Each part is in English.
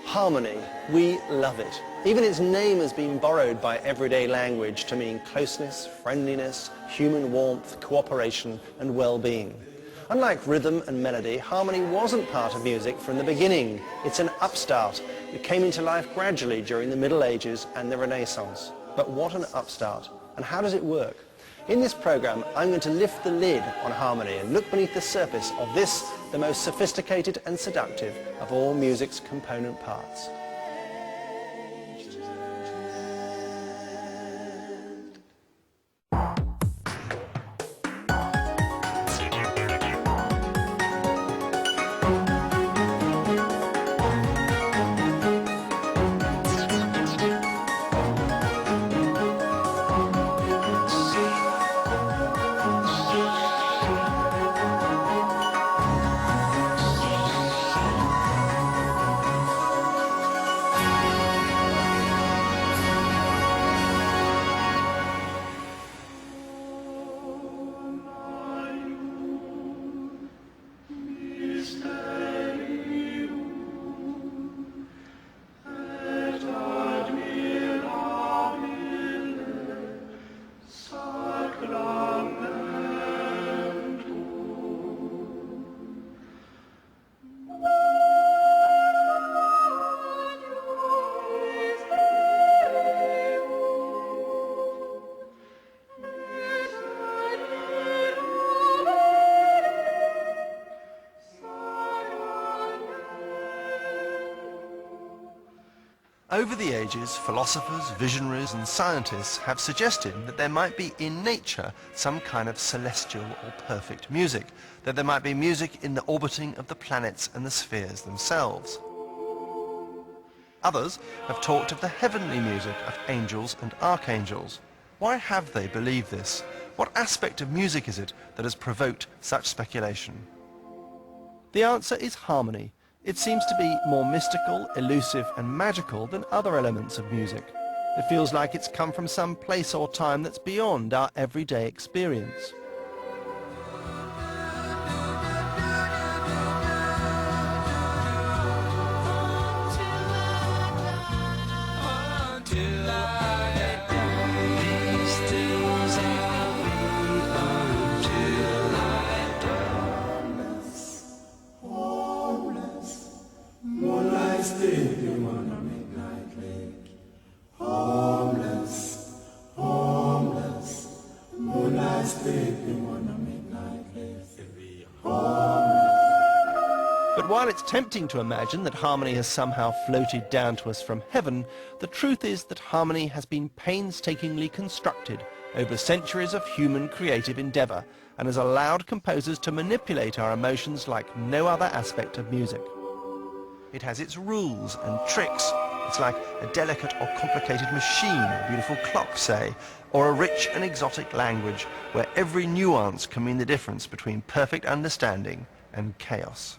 Harmony. We love it. Even its name has been borrowed by everyday language to mean closeness, friendliness, human warmth, cooperation and well-being. Unlike rhythm and melody, harmony wasn't part of music from the beginning. It's an upstart. It came into life gradually during the Middle Ages and the Renaissance. But what an upstart. And how does it work? In this program, I'm going to lift the lid on harmony and look beneath the surface of this, the most sophisticated and seductive of all music's component parts. Over the ages, philosophers, visionaries and scientists have suggested that there might be in nature some kind of celestial or perfect music, that there might be music in the orbiting of the planets and the spheres themselves. Others have talked of the heavenly music of angels and archangels. Why have they believed this? What aspect of music is it that has provoked such speculation? The answer is harmony. It seems to be more mystical, elusive and magical than other elements of music. It feels like it's come from some place or time that's beyond our everyday experience. But while it's tempting to imagine that harmony has somehow floated down to us from heaven, the truth is that harmony has been painstakingly constructed over centuries of human creative endeavour and has allowed composers to manipulate our emotions like no other aspect of music. It has its rules and tricks. It's like a delicate or complicated machine, a beautiful clock, say, or a rich and exotic language where every nuance can mean the difference between perfect understanding and chaos.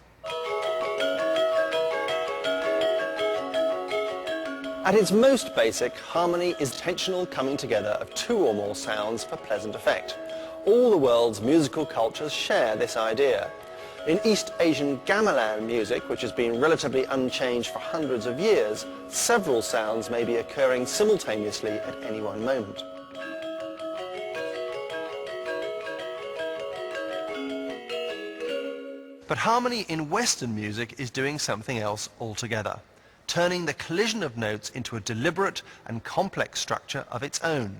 At its most basic, harmony is intentional coming together of two or more sounds for pleasant effect. All the world's musical cultures share this idea. In East Asian gamelan music, which has been relatively unchanged for hundreds of years, several sounds may be occurring simultaneously at any one moment. But harmony in Western music is doing something else altogether, turning the collision of notes into a deliberate and complex structure of its own.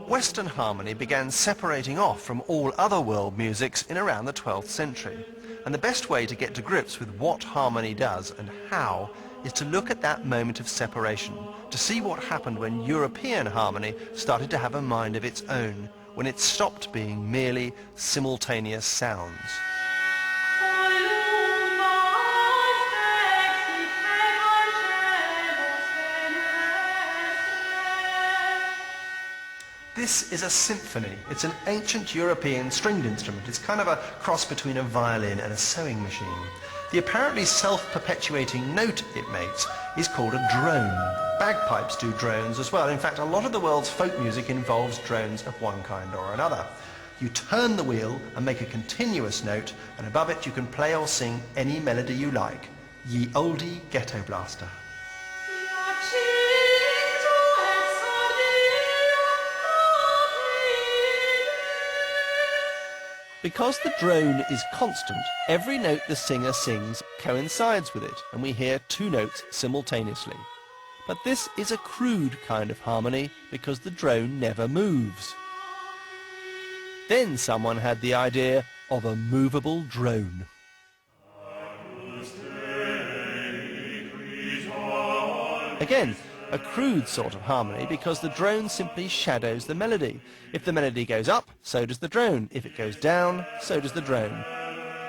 Western harmony began separating off from all other world musics in around the 12th century, and the best way to get to grips with what harmony does and how is to look at that moment of separation, to see what happened when European harmony started to have a mind of its own, when it stopped being merely simultaneous sounds. This is a symphony. It's an ancient European stringed instrument. It's kind of a cross between a violin and a sewing machine. The apparently self-perpetuating note it makes is called a drone. Bagpipes do drones as well. In fact, a lot of the world's folk music involves drones of one kind or another. You turn the wheel and make a continuous note, and above it you can play or sing any melody you like. Ye oldie ghetto blaster. Because the drone is constant, every note the singer sings coincides with it, and we hear two notes simultaneously. But this is a crude kind of harmony because the drone never moves. Then someone had the idea of a movable drone. Again, a crude sort of harmony because the drone simply shadows the melody. If the melody goes up, so does the drone. If it goes down, so does the drone.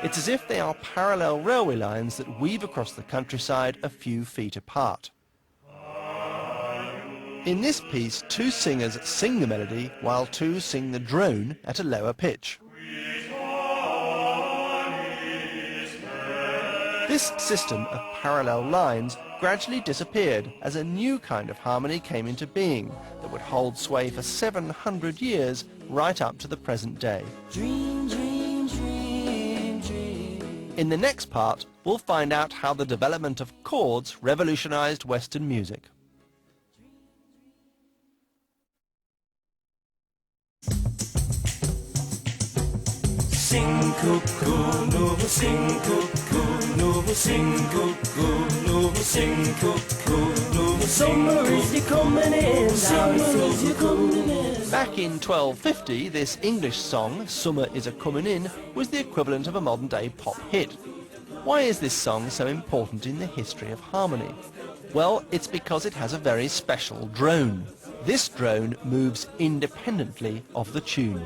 It's as if they are parallel railway lines that weave across the countryside a few feet apart. In this piece, two singers sing the melody while two sing the drone at a lower pitch. This system of parallel lines gradually disappeared as a new kind of harmony came into being that would hold sway for 700 years right up to the present day. Dream, dream, dream, dream. In the next part, we'll find out how the development of chords revolutionized Western music. Sing cuckoo, novo sing cuckoo, novo sing cuckoo, novo sing cuckoo, novo summer is coming in, summer is coming in. Back in 1250, this English song, Summer is a-comin' in, was the equivalent of a modern-day pop hit. Why is this song so important in the history of harmony? Well, it's because it has a very special drone. This drone moves independently of the tune.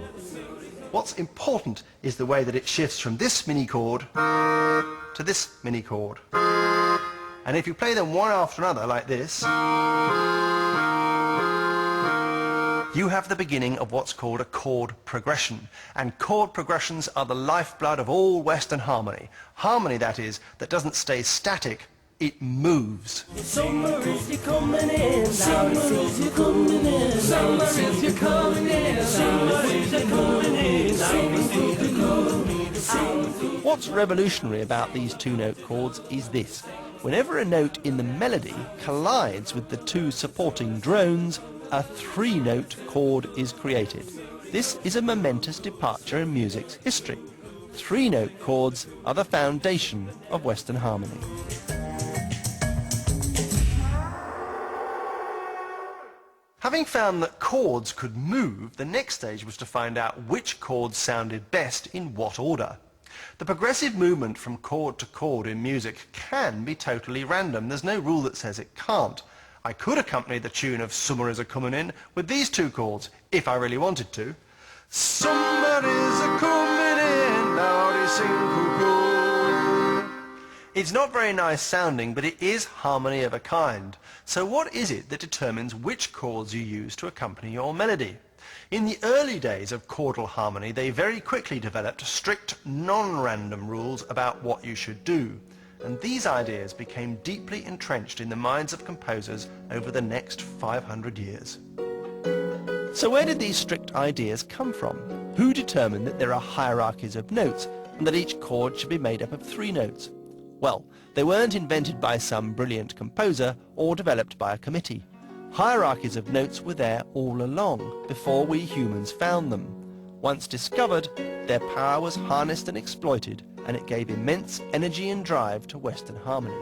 What's important is the way that it shifts from this mini chord to this mini chord. And if you play them one after another like this, you have the beginning of what's called a chord progression. And chord progressions are the lifeblood of all Western harmony. Harmony, that is, that doesn't stay static, it moves. Summer is coming in, summer is coming in, summer is coming in, summer is coming in, summer is coming in. What's revolutionary about these two-note chords is this. Whenever a note in the melody collides with the two supporting drones, a three-note chord is created. This is a momentous departure in music's history. Three-note chords are the foundation of Western harmony. Having found that chords could move, the next stage was to find out which chords sounded best in what order. The progressive movement from chord to chord in music can be totally random. There's no rule that says it can't. I could accompany the tune of Summer is a-comin' in with these two chords, if I really wanted to. Summer is a-comin' in, loudy sing cuckoo. It's not very nice sounding, but it is harmony of a kind. So what is it that determines which chords you use to accompany your melody? In the early days of chordal harmony, they very quickly developed strict, non-random rules about what you should do. And these ideas became deeply entrenched in the minds of composers over the next 500 years. So where did these strict ideas come from? Who determined that there are hierarchies of notes and that each chord should be made up of three notes? Well, they weren't invented by some brilliant composer or developed by a committee. Hierarchies of notes were there all along, before we humans found them. Once discovered, their power was harnessed and exploited, and it gave immense energy and drive to Western harmony.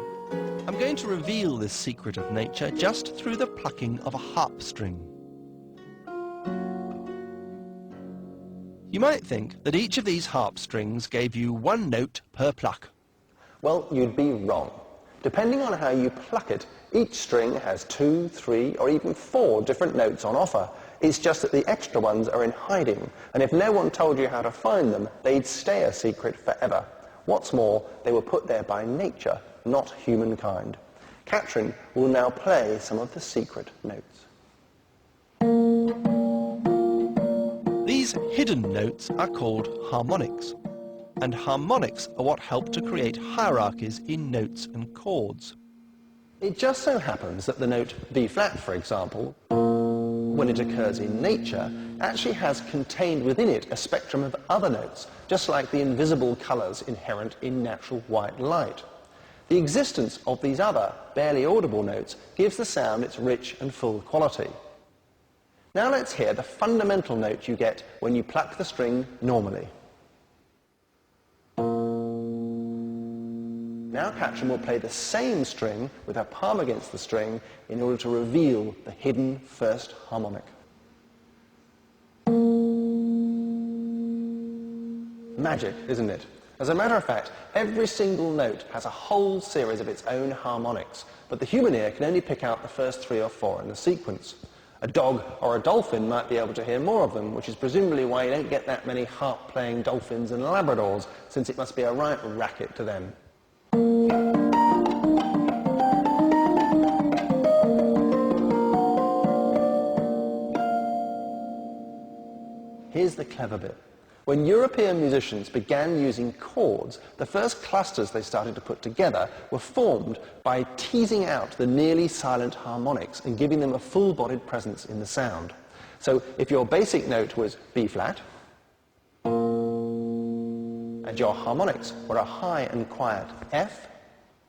I'm going to reveal this secret of nature just through the plucking of a harp string. You might think that each of these harp strings gave you one note per pluck. Well, you'd be wrong. Depending on how you pluck it, each string has 2, 3, or even 4 different notes on offer. It's just that the extra ones are in hiding, and if no one told you how to find them, they'd stay a secret forever. What's more, they were put there by nature, not humankind. Katrin will now play some of the secret notes. These hidden notes are called harmonics. And harmonics are what help to create hierarchies in notes and chords. It just so happens that the note B flat, for example, when it occurs in nature, actually has contained within it a spectrum of other notes, just like the invisible colours inherent in natural white light. The existence of these other, barely audible notes gives the sound its rich and full quality. Now let's hear the fundamental note you get when you pluck the string normally. Now Katrin will play the same string with her palm against the string in order to reveal the hidden first harmonic. Magic, isn't it? As a matter of fact, every single note has a whole series of its own harmonics, but the human ear can only pick out the first 3 or 4 in the sequence. A dog or a dolphin might be able to hear more of them, which is presumably why you don't get that many harp-playing dolphins and Labradors, since it must be a right racket to them. Here's the clever bit. When European musicians began using chords, the first clusters they started to put together were formed by teasing out the nearly silent harmonics and giving them a full-bodied presence in the sound. So if your basic note was B flat, and your harmonics were a high and quiet F,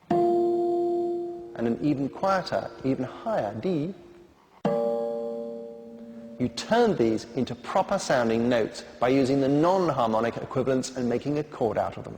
and an even quieter, even higher D, you turned these into proper sounding notes by using the non-harmonic equivalents and making a chord out of them.